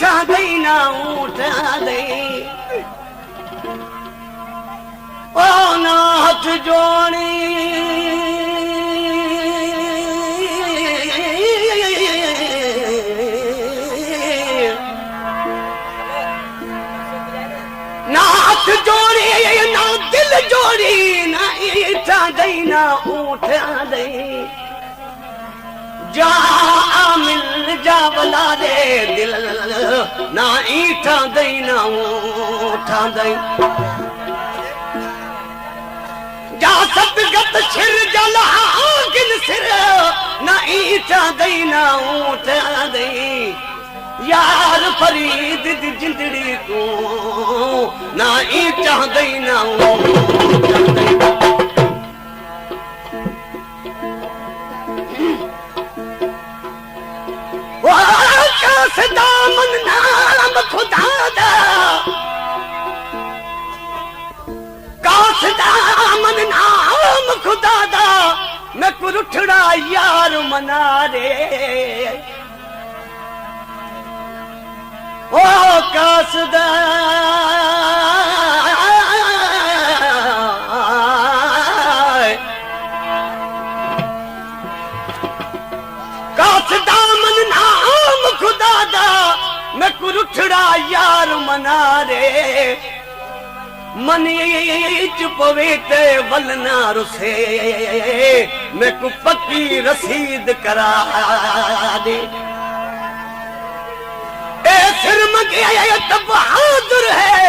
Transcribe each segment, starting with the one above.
ईठा दई ना ऊठा दई ओ ना हाथ जोड़ी ना हाथ जोड़ी ना दिल जोड़ी ना ईठा दई ना ऊठा दई जा मिल जा बला दे दिल ना ईठा दई ना ऊठा दई जा सदगत छिर जला गिन सिर ना ईठा दई ना ऊठा दई यार फरीद दी जिंदड़ी को ना ईठा दई ना ऊठा दई दामन नाम खुदा दा काश दामन नाम खुदा दा मैं कुरुठड़ा यार मना रे ओ काश दा काश दामन नाम खुदा दा मैं कुरुठड़ा यार मना रे मन पवे ते वलना रुसे मैं को पक्की रसीद करा दे ए सिर मगे तो बहादुर है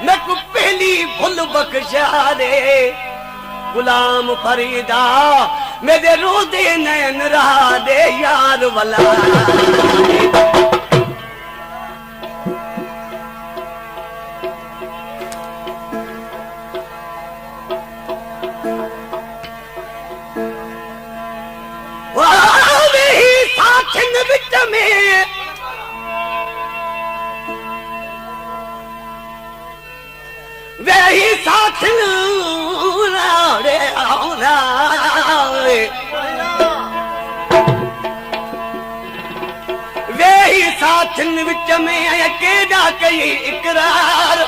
मैं को पहली भूल बख्शा दे गुलाम फरीदा मेरे रोदे नैन रहा दे यार वाला विच में वही साथ वही साथ विच में केड़ा कई इकरार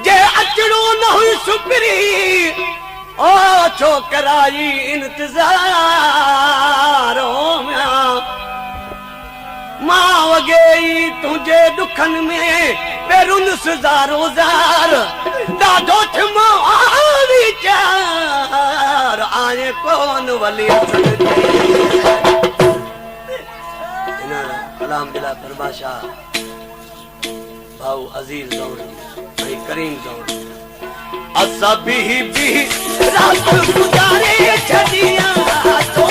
जे अचड़ो न हुई सुपरी ओ छोकराई इंतजार मां वगेई तुझे दुखन में पेरुन सजारो जार दादो थमा विचार आए कौन वली कलाम दिला फरमाशा भाऊ अजीज दौड़ करीम दौड़ असा भी रात गुजारे छदिया तो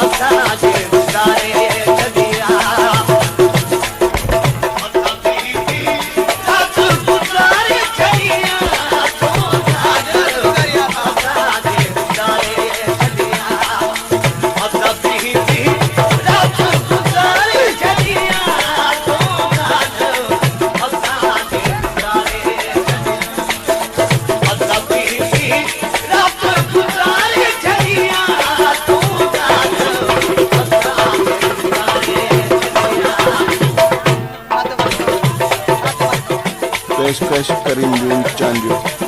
असा जे गुजारे छदिया असा भी रात गुजारे छदिया तो असा जे गुजारे छदिया असा भी रात गुजारे छदिया तो असा जे गुजारे पेशकश करीम चांदियो।